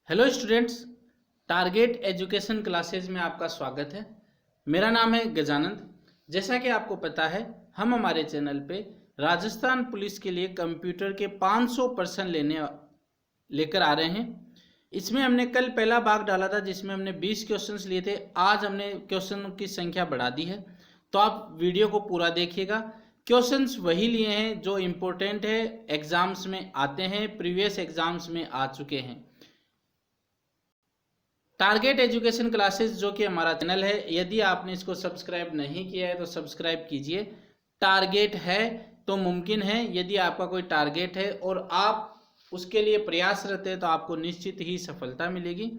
Hello students, target education classes में आपका स्वागत है। मेरा नाम है गजानंद। जैसा कि आपको पता है, हम हमारे चैनल पे राजस्थान पुलिस के लिए कंप्यूटर के 500 प्रश्न लेकर आ रहे हैं। इसमें हमने कल पहला भाग डाला था जिसमें हमने 20 क्वेश्चंस लिए थे। आज हमने क्वेश्चन की संख्या बढ़ा दी है, तो आप वीडियो को पूरा देखिएगा। क्वेश्चंस वही लिए हैं जो इम्पोर्टेंट है, एग्जाम्स में आते हैं, प्रीवियस एग्जाम्स में आ चुके हैं। टारगेट एजुकेशन क्लासेस जो कि हमारा चैनल है, यदि आपने इसको सब्सक्राइब नहीं किया है तो सब्सक्राइब कीजिए। टारगेट है तो मुमकिन है। यदि आपका कोई टारगेट है और आप उसके लिए प्रयासरत है तो आपको निश्चित ही सफलता मिलेगी।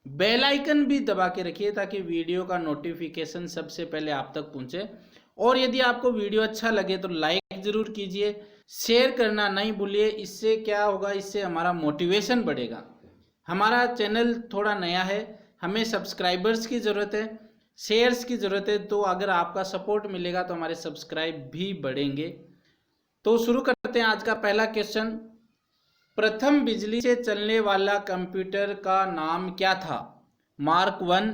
बेल आइकन भी दबा के रखिए ताकि वीडियो का नोटिफिकेशन सबसे पहले आप तक पहुंचे। और यदि आपको वीडियो अच्छा लगे तो लाइक जरूर कीजिए, शेयर करना नहीं भूलिए। इससे क्या होगा, इससे हमारा मोटिवेशन बढ़ेगा। हमारा चैनल थोड़ा नया है, हमें सब्सक्राइबर्स की ज़रूरत है, शेयर्स की ज़रूरत है। तो अगर आपका सपोर्ट मिलेगा तो हमारे सब्सक्राइब भी बढ़ेंगे। तो शुरू करते हैं आज का पहला क्वेश्चन। प्रथम बिजली से चलने वाला कंप्यूटर का नाम क्या था? Mark 1,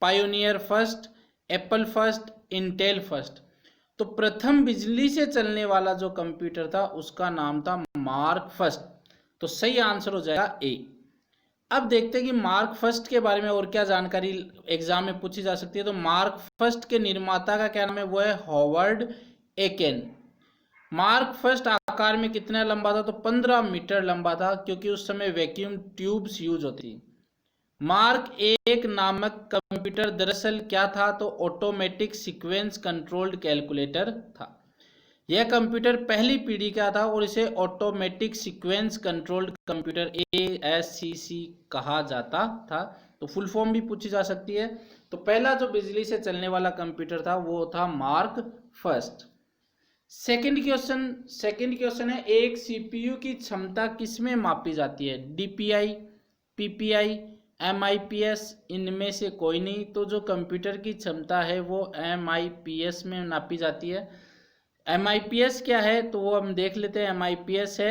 pioneer first, Apple first, Intel first. तो प्रथम बिजली से चलने वाला जो कंप्यूटर था उसका नाम था मार्क फर्स्ट। तो सही आंसर हो जाएगा ए। अब देखते हैं कि मार्क फर्स्ट के बारे में और क्या जानकारी एग्जाम में पूछी जा सकती है। तो मार्क फर्स्ट के निर्माता का क्या नाम है? वो है हॉवर्ड एकेन। मार्क फर्स्ट आकार में कितना लंबा था? तो 15 मीटर लंबा था, क्योंकि उस समय वैक्यूम ट्यूब्स यूज होती। मार्क एक नामक कंप्यूटर दरअसल क्या था? तो ऑटोमेटिक सीक्वेंस कंट्रोल्ड कैलकुलेटर था। यह कंप्यूटर पहली पीढ़ी का था और इसे automatic sequence controlled computer ASCC कहा जाता था। तो फुल फॉर्म भी पूछी जा सकती है। तो पहला जो बिजली से चलने वाला कंप्यूटर था वो था मार्क फर्स्ट। सेकंड क्वेश्चन है, एक CPU की क्षमता किसमें मापी जाती है? DPI, PPI, MIPS, इनमें से कोई नहीं। तो जो कंप्यूटर की क्षमता है वो MIPS में नापी जाती है। MIPS क्या है तो वो हम देख लेते हैं। MIPS है,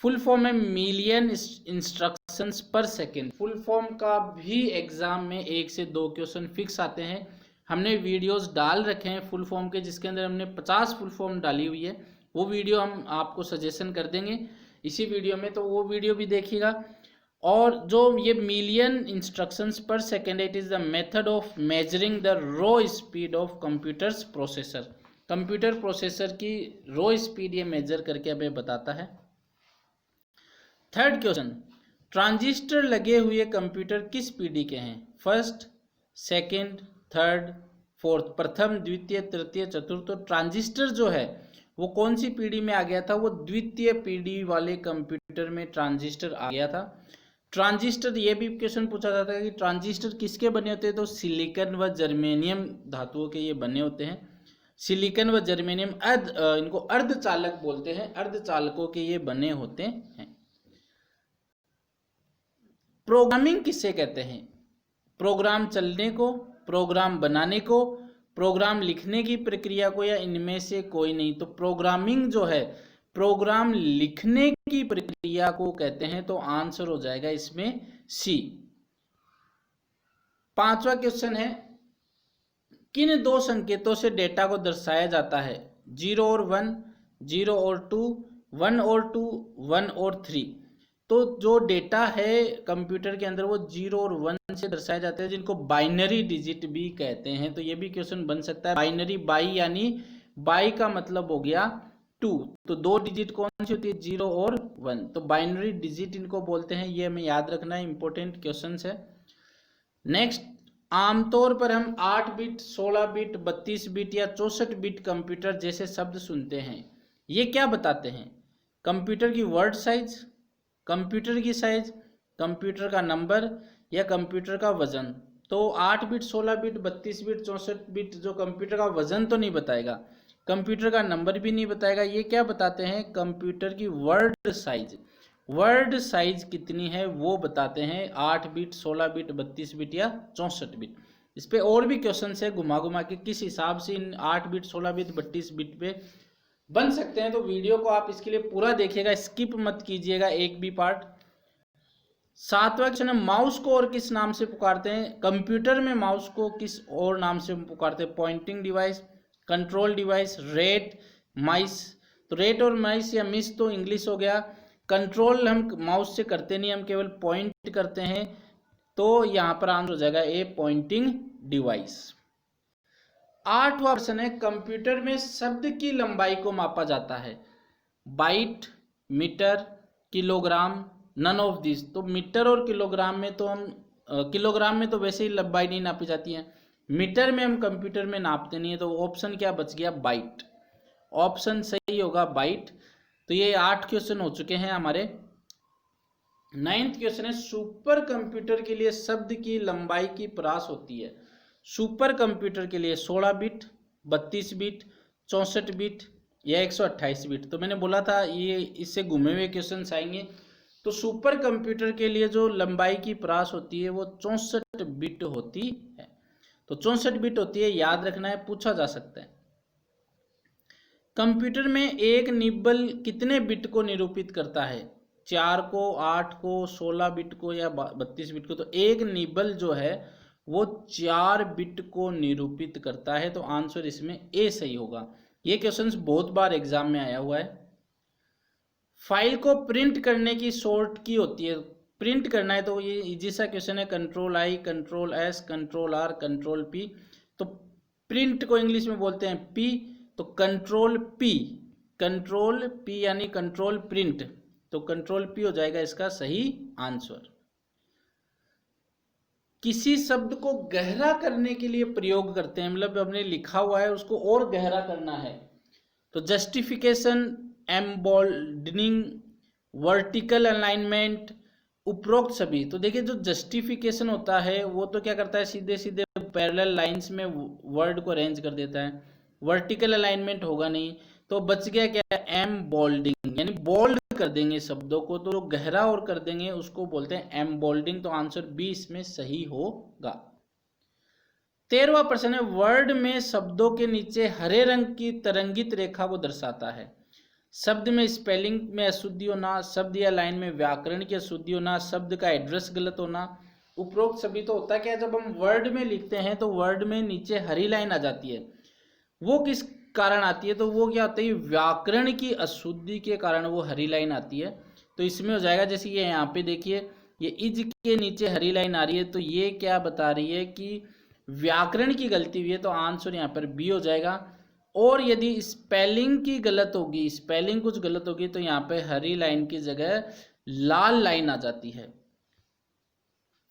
फुल फॉर्म है million instructions per second. Full form का भी एग्जाम में 1 से 2 क्वेश्चन फिक्स आते हैं। हमने वीडियोस डाल रखे हैं फुल फॉर्म के, जिसके अंदर हमने 50 फुल फॉर्म डाली हुई है। वो वीडियो हम आपको सजेशन कर देंगे इसी वीडियो में, तो वो वीडियो भी देखिएगा। और जो ये million instructions per second, it is the method of measuring the raw speed of computers processor. Computer processor की रो स्पीड ये मेजर करके हमें बताता है। थर्ड क्वेश्चन, ट्रांजिस्टर लगे हुए कंप्यूटर किस पीढ़ी के हैं? First, second, third, fourth. प्रथम, द्वितीय, तृतीय, चतुर्थ। तो ट्रांजिस्टर जो है वो कौन सी पीढ़ी में आ गया था? वो द्वितीय पीढ़ी वाले कंप्यूटर में ट्रांजिस्टर आ गया था। ट्रांजिस्टर, ये भी क्वेश्चन पूछा जाता है कि ट्रांजिस्टर किसके बने होते हैं? तो सिलिकॉन व जर्मेनियम धातुओं के ये बने होते हैं। सिलिकॉन व जर्मेनियम इनको अर्धचालक बोलते हैं, अर्धचालकों के ये बने होते हैं। प्रोग्रामिंग किससे कहते हैं? प्रोग्राम चलने को, प्रोग्राम बनाने को, प्रोग्राम लिखने की प्रक्रिया को, या इनमें से कोई नहीं। तो प्रोग्रामिंग जो है, प्रोग्राम लिखने की प्रक्रिया को कहते हैं। तो आंसर हो जाएगा इसमें सी। पांचवा क्वेश्चन है, किन दो संकेतों से डेटा को दर्शाया जाता है? 0 और 1, 0 और 2, 1 और 2, 1 और 3। तो जो डेटा है कंप्यूटर के अंदर वो 0 और 1 से दर्शाया जाता है, जिनको बाइनरी डिजिट भी कहते हैं। तो ये भी क्वेश्चन बन सकता है। बाइनरी, बाई यानी बाई का मतलब हो गया 2। तो 2 डिजिट कौन सी होती है? 0 और 1। तो बाइनरी डिजिट इनको बोलते हैं। ये हमें याद रखना है, इंपॉर्टेंट क्वेश्चन है। नेक्स्ट, आमतौर पर हम 8 बिट, 16 बिट, 32 बिट या 64 बिट कंप्यूटर जैसे शब्द सुनते हैं। ये क्या बताते हैं? कंप्यूटर की वर्ड साइज, कंप्यूटर की साइज, कंप्यूटर का नंबर, या कंप्यूटर का वजन। तो 8 बिट, 16 बिट, 32 बिट, 64 बिट जो कंप्यूटर का वजन तो नहीं बताएगा, कंप्यूटर का नंबर भी नहीं बताएगा। ये क्या बताते हैं? कंप्यूटर की वर्ड साइज, वर्ड साइज कितनी है वो बताते हैं। 8 बिट, 16 बिट, 32 बिट या 64 बिट। इस पे और भी क्वेश्चन है घुमा घुमा के, किस हिसाब से इन 8 बिट, 16 बिट, 32 बिट पे बन सकते हैं। तो वीडियो को आप इसके लिए पूरा देखिएगा, स्किप मत कीजिएगा एक भी पार्ट। 7वां क्वेश्चन है माउस को और किस नाम से पुकारते हैं? कंप्यूटर में माउस को किस और नाम से पुकारते हैं? Pointing device, control device, rat, mice. तो रेट और माइस या मिस तो इंग्लिश हो गया। कंट्रोल हम माउस से करते नहीं, हम केवल पॉइंट करते हैं, तो यहाँ पर आंसर हो जाएगा ए, पॉइंटिंग डिवाइस। 8वां प्रश्न है कंप्यूटर में शब्द की लंबाई को मापा जाता है? Byte, metre, kilogram, none of this. तो मीटर और किलोग्राम में तो हम किलोग्राम में तो वैसे ही लंबाई नहीं नापी जाती है, मीटर में हम कंप्यूटर में नापते नहीं है, तो ऑप्शन क्या बच गया? बाइट। ऑप्शन सही होगा बाइट। तो ये 8 क्वेश्चन हो चुके हैं हमारे। 9th क्वेश्चन है सुपर कंप्यूटर के लिए शब्द की लंबाई की परास होती है? सुपर कंप्यूटर के लिए 16 बिट, 32 बिट, 64 बिट या 128 बिट। तो मैंने बोला था ये इससे घूमे हुए क्वेश्चन आएंगे। तो सुपर कंप्यूटर के लिए जो लंबाई की परास होती है वो 64 बिट होती है। तो 64 बिट होती है, याद रखना है, पूछा जा सकता है। कंप्यूटर में एक निब्बल कितने बिट को निरूपित करता है? 4 को, 8 को, 16 बिट को या 32 बिट को? तो एक निब्बल जो है वो 4 बिट को निरूपित करता है। तो आंसर इसमें ए सही होगा। ये क्वेश्चंस बहुत बार एग्जाम में आया हुआ है। फाइल को प्रिंट करने की शॉर्ट की होती है? प्रिंट करना है तो ये इजी सा क्वेश्चन है, control I, control S, control R, control P. तो प्रिंट को इंग्लिश में बोलते हैं पी, तो कंट्रोल पी यानी कंट्रोल प्रिंट, तो कंट्रोल पी हो जाएगा इसका सही आंसर। किसी शब्द को गहरा करने के लिए प्रयोग करते हैं, मतलब हमने लिखा हुआ है उसको और गहरा करना है, तो जस्टिफिकेशन, एम्बोल्डनिंग, वर्टिकल अलाइनमेंट, उपरोक्त सभी। तो देखिए जो जस्टिफिकेशन होता है वो तो क्या करता है, सीधे सीधे पैरेलल लाइंस में वर्ड को अरेंज कर देता है। वर्टिकल अलाइनमेंट होगा नहीं, तो बच गया क्या? एम्बोल्डिंग, यानी बोल्ड कर देंगे शब्दों को, तो गहरा और कर देंगे उसको बोलते हैं एम्बोल्डिंग। तो आंसर बी इसमें सही होगा। 13वां प्रश्न है वर्ड में शब्दों के नीचे हरे रंग की तरंगित रेखा को दर्शाता है? शब्द में स्पेलिंग में अशुद्धि होना, शब्द या लाइन में व्याकरण की अशुद्धि होना, शब्द का एड्रेस गलत होना, उपरोक्त सभी। तो होता क्या है जब हम वर्ड में लिखते हैं तो वर्ड में नीचे हरी लाइन आ जाती है, वो किस कारण आती है? तो वो क्या होता है, व्याकरण की अशुद्धि के कारण वो हरी लाइन आती है। तो इसमें हो जाएगा, जैसे ये यहाँ पे देखिए ये इज के नीचे हरी लाइन आ रही है, तो ये क्या बता रही है कि व्याकरण की गलती हुई है। तो आंसर यहाँ पर बी हो जाएगा। और यदि स्पेलिंग की गलत होगी, स्पेलिंग कुछ गलत होगी, तो यहाँ पे हरी लाइन की जगह लाल लाइन आ जाती है।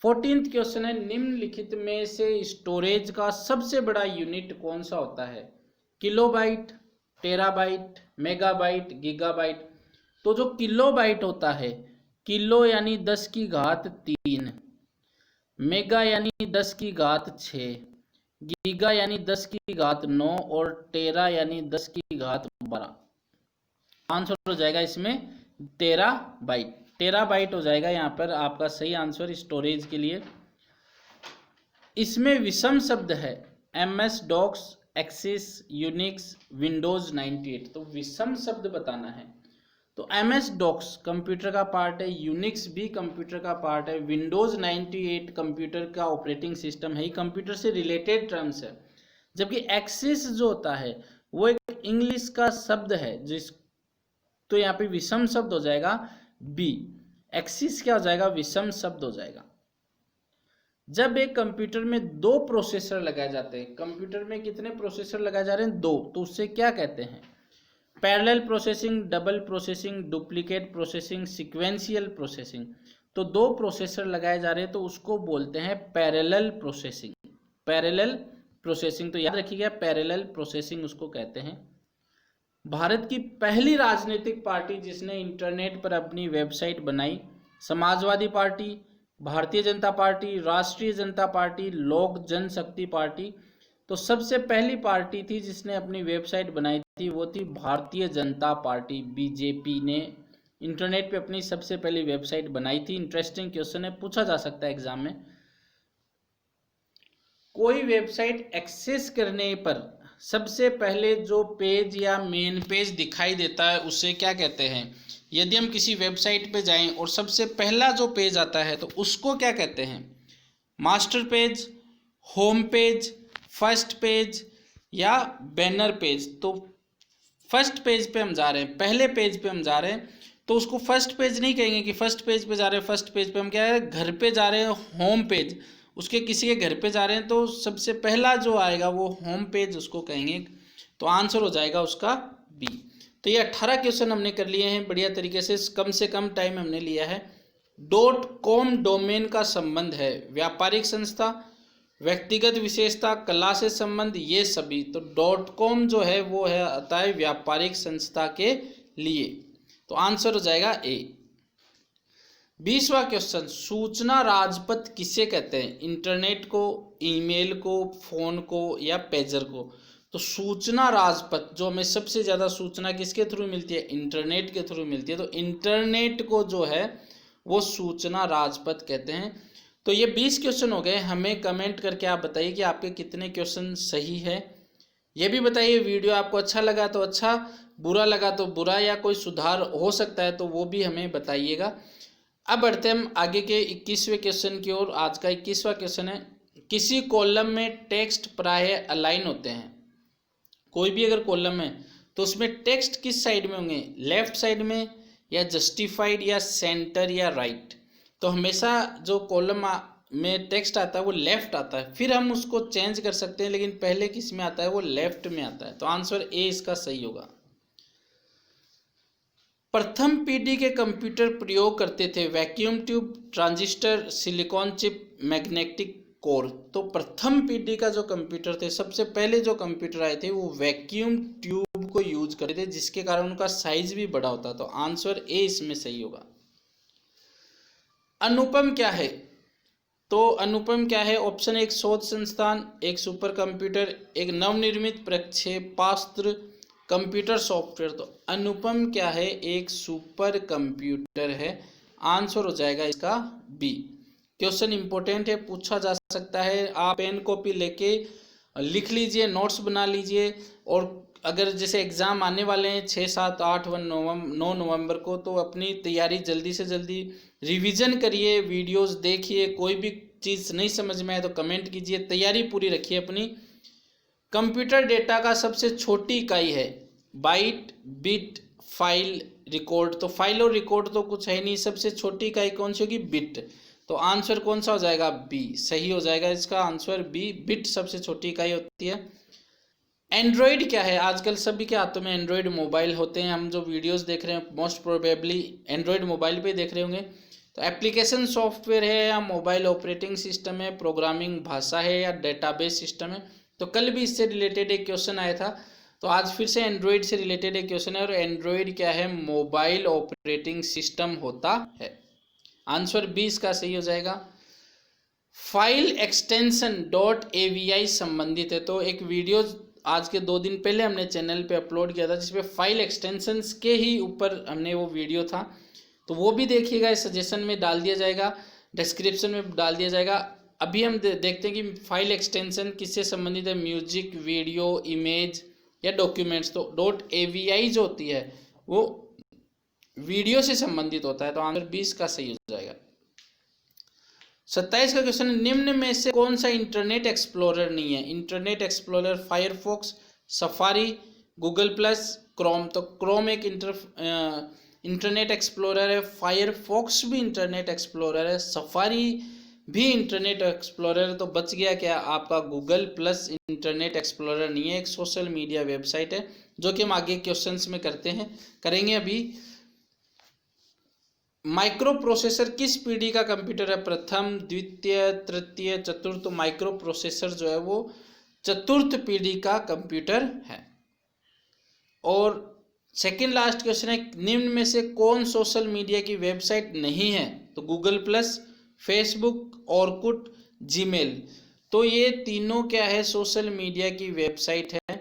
14th क्वेश्चन है निम्नलिखित में से स्टोरेज का सबसे बड़ा यूनिट कौन सा होता है? Kilobyte, terabyte, megabyte, gigabyte. तो जो किलोबाइट होता है, किलो यानी 10 की घात 3, मेगा यानी 10 की घात 6, गीगा यानी 10 की घात 9 और टेरा यानी 10 की घात 12। आंसर हो जाएगा इसमें टेराबाइट। टेराबाइट हो जाएगा यहाँ पर आपका सही आंसर स्टोरेज के लिए। इसमें विषम शब्द है MS DOS, Axis, Unix, Windows 98। तो विषम शब्द बताना है। तो MS डॉक्स कंप्यूटर का पार्ट है, यूनिक्स भी कंप्यूटर का पार्ट है, विंडोज 98 कंप्यूटर का ऑपरेटिंग सिस्टम है, कंप्यूटर से रिलेटेड टर्म्स है। जबकि एक्सिस जो होता है वो एक इंग्लिश का शब्द है, जिस तो यहाँ पे विषम शब्द हो जाएगा बी। एक्सिस क्या हो जाएगा? विषम शब्द हो जाएगा। जब एक कंप्यूटर में 2 प्रोसेसर लगाए जाते हैं, कंप्यूटर में कितने प्रोसेसर लगाए जा रहे हैं? 2। तो उससे क्या कहते हैं? Parallel processing, double processing, duplicate processing, sequential processing. तो 2 प्रोसेसर लगाए जा रहे हैं तो उसको बोलते हैं पैरेलल प्रोसेसिंग। पैरेलल प्रोसेसिंग, तो याद रखिएगा पैरेलल प्रोसेसिंग उसको कहते हैं। भारत की पहली राजनीतिक पार्टी जिसने इंटरनेट पर अपनी वेबसाइट बनाई, समाजवादी पार्टी, भारतीय जनता पार्टी, राष्ट्रीय जनता पार्टी, लोक जनशक्ति पार्टी। तो सबसे पहली पार्टी थी जिसने अपनी वेबसाइट बनाई थी वो थी भारतीय जनता पार्टी, बीजेपी ने इंटरनेट पे अपनी सबसे पहली वेबसाइट बनाई थी। इंटरेस्टिंग क्वेश्चन है, पूछा जा सकता है एग्जाम में। कोई वेबसाइट एक्सेस करने पर सबसे पहले जो पेज या मेन पेज दिखाई देता है उसे क्या कहते हैं? यदि हम किसी वेबसाइट पे जाएं और सबसे पहला जो पेज आता है तो उसको क्या कहते हैं? Master page, home page, first page या बैनर पेज। तो फर्स्ट पेज पे हम जा रहे हैं, पहले पेज पे हम जा रहे हैं, तो उसको फर्स्ट पेज नहीं कहेंगे कि फर्स्ट पेज पे जा रहे हैं। फर्स्ट पेज पे हम क्या है, घर पे जा रहे हैं, होम पेज, उसके किसी के घर पे जा रहे हैं तो सबसे पहला जो आएगा वो होम पेज उसको कहेंगे। तो आंसर हो जाएगा उसका बी। तो ये 18 क्वेश्चन हमने कर लिए हैं बढ़िया तरीके से कम टाइम हमने लिया है। .com डोमेन का संबंध है व्यापारिक संस्था, व्यक्तिगत विशेषता, कला से संबंध, ये सभी। तो .com जो है वो है आता है व्यापारिक संस्था के लिए। तो आंसर हो जाएगा ए। 20वां क्वेश्चन, सूचना राजपथ किसे कहते हैं? इंटरनेट को, ईमेल को, फोन को या पेजर को? तो सूचना राजपथ, जो हमें सबसे ज़्यादा सूचना किसके थ्रू मिलती है? इंटरनेट के थ्रू मिलती है। तो इंटरनेट को जो है वो सूचना राजपथ कहते हैं। तो ये 20 क्वेश्चन हो गए। हमें कमेंट करके आप बताइए कि आपके कितने क्वेश्चन सही है। ये भी बताइए वीडियो आपको अच्छा लगा तो अच्छा, बुरा लगा तो बुरा, या कोई सुधार हो सकता है तो वो भी हमें बताइएगा। अब बढ़ते हैं हम आगे के 21वें क्वेश्चन की ओर। आज का 21वां क्वेश्चन है, किसी कॉलम में टेक्स्ट प्रायः अलाइन होते हैं। कोई भी अगर कॉलम है तो उसमें टेक्स्ट किस साइड में होंगे? लेफ्ट साइड में, या जस्टिफाइड, या सेंटर, या राइट? तो हमेशा जो कॉलम में टेक्स्ट आता है वो लेफ्ट आता है, फिर हम उसको चेंज कर सकते हैं, लेकिन पहले किस में आता है? वो लेफ्ट में आता है। तो आंसर ए इसका सही होगा। प्रथम पीढ़ी के कंप्यूटर प्रयोग करते थे vacuum tube, transistor, silicon chip, magnetic core. तो प्रथम पीढ़ी का जो कंप्यूटर थे, सबसे पहले जो कंप्यूटर आए थे वो वैक्यूम ट्यूब को यूज करते थे, जिसके कारण उनका साइज भी बड़ा होता। तो आंसर ए इसमें सही होगा। अनुपम क्या है? तो अनुपम क्या है? ऑप्शन 1 शोध संस्थान, एक सुपर कंप्यूटर, एक नवनिर्मित प्रक्षेपास्त्र, कंप्यूटर सॉफ्टवेयर। तो अनुपम क्या है? एक सुपर कंप्यूटर है। आंसर हो जाएगा इसका बी। क्वेश्चन इंपॉर्टेंट है, पूछा जा सकता है। आप पेन कॉपी लेके लिख लीजिए, नोट्स बना लीजिए, और अगर जैसे एग्ज़ाम आने वाले हैं 6, 7, 8, 9 नवंबर को, तो अपनी तैयारी जल्दी से जल्दी रिवीजन करिए, वीडियोस देखिए। कोई भी चीज़ नहीं समझ में आए तो कमेंट कीजिए, तैयारी पूरी रखिए अपनी। कंप्यूटर डेटा का सबसे छोटी इकाई है बाइट, बिट, फाइल, रिकॉर्ड। तो फाइल और रिकॉर्ड तो कुछ है नहीं, सबसे छोटी इकाई कौन सी होगी? बिट। तो आंसर कौन सा हो जाएगा? बी सही हो जाएगा इसका आंसर बी। बिट सबसे छोटी इकाई होती है। एंड्रॉयड क्या है? आजकल सभी के हाथों में एंड्रॉयड मोबाइल होते हैं। हम जो वीडियोस देख रहे हैं मोस्ट प्रोबेबली एंड्रॉयड मोबाइल पे देख रहे होंगे। तो एप्लीकेशन सॉफ्टवेयर है, या मोबाइल ऑपरेटिंग सिस्टम है, प्रोग्रामिंग भाषा है, या डेटाबेस सिस्टम है? तो कल भी इससे रिलेटेड एक क्वेश्चन आया था, तो आज फिर से एंड्रॉयड से रिलेटेड एक क्वेश्चन है। और एंड्रॉयड क्या है? मोबाइल ऑपरेटिंग सिस्टम होता है। आंसर बी इसका सही हो जाएगा। फाइल एक्सटेंशन .avi संबंधित है। तो एक वीडियो आज के 2 दिन पहले हमने चैनल पे अपलोड किया था, जिसपे फाइल एक्सटेंशंस के ही ऊपर हमने वो वीडियो था, तो वो भी देखिएगा। इस सजेशन में डाल दिया जाएगा, डिस्क्रिप्शन में डाल दिया जाएगा। अभी हम देखते हैं कि फाइल एक्सटेंशन किससे संबंधित है? म्यूजिक, वीडियो, इमेज या डॉक्यूमेंट्स। तो .avi जो होती है वो वीडियो से संबंधित होता है। तो आंसर 20 का सही हो जाएगा। 27 का क्वेश्चन, निम्न में से कौन सा इंटरनेट एक्सप्लोरर नहीं है? Internet explorer Firefox, safari, Google plus, Chrome. तो क्रोम एक इंटरनेट एक्सप्लोरर है, फायरफॉक्स भी इंटरनेट एक्सप्लोरर है, सफारी भी इंटरनेट एक्सप्लोरर है। तो बच गया क्या आपका? गूगल प्लस इंटरनेट एक्सप्लोरर नहीं है, एक सोशल मीडिया वेबसाइट है, जो कि हम आगे क्वेश्चंस में करेंगे अभी। माइक्रो प्रोसेसर किस पीढ़ी का कंप्यूटर है? प्रथम, द्वितीय, तृतीय, चतुर्थ? तो माइक्रो प्रोसेसर जो है वो चतुर्थ पीढ़ी का कंप्यूटर है। और सेकंड लास्ट क्वेश्चन है, निम्न में से कौन सोशल मीडिया की वेबसाइट नहीं है? तो Google plus, Facebook, Orkut, Gmail. तो ये तीनों क्या है? सोशल मीडिया की वेबसाइट है।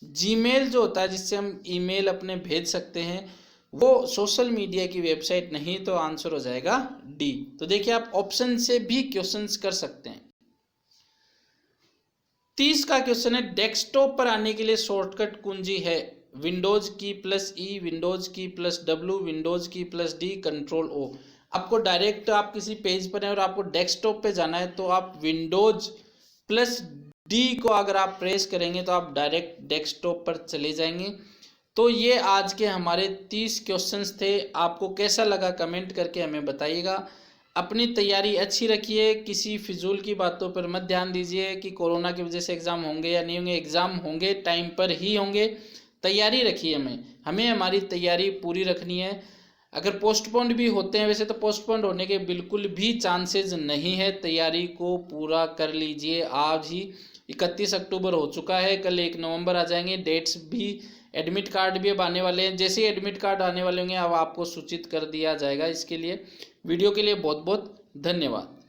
जीमेल जो होता है जिससे हम ईमेल अपने भेज सकते हैं, वो सोशल मीडिया की वेबसाइट नहीं। तो आंसर हो जाएगा डी। तो देखिए आप ऑप्शन से भी क्वेश्चंस कर सकते हैं। 30 का क्वेश्चन है, डेस्कटॉप पर आने के लिए शॉर्टकट कुंजी है विंडोज की प्लस ई, विंडोज की प्लस डब्ल्यू, विंडोज की प्लस डी, कंट्रोल ओ। आपको डायरेक्ट आप किसी पेज पर हैं और आपको डेस्कटॉप पे जाना है तो आप विंडोज प्लस डी को अगर आप प्रेस करेंगे तो आप डायरेक्ट डेस्कटॉप पर चले जाएंगे। तो ये आज के हमारे 30 क्वेश्चंस थे। आपको कैसा लगा कमेंट करके हमें बताइएगा। अपनी तैयारी अच्छी रखिए, किसी फिजूल की बातों पर मत ध्यान दीजिए कि कोरोना की वजह से एग्ज़ाम होंगे या नहीं होंगे। एग्ज़ाम होंगे, टाइम पर ही होंगे। तैयारी रखिए, हमें हमारी तैयारी पूरी रखनी है। अगर पोस्टपोन्ड भी होते हैं, वैसे तो पोस्टपोन्ड होने के बिल्कुल भी चांसेस नहीं है। तैयारी को पूरा कर लीजिए। आज ही 31 अक्टूबर हो चुका है, कल 1 नवंबर आ जाएंगे। डेट्स भी, एडमिट कार्ड भी अब आने वाले हैं। जैसे ही एडमिट कार्ड आने वाले होंगे अब आपको सूचित कर दिया जाएगा। इसके लिए वीडियो के लिए बहुत बहुत धन्यवाद।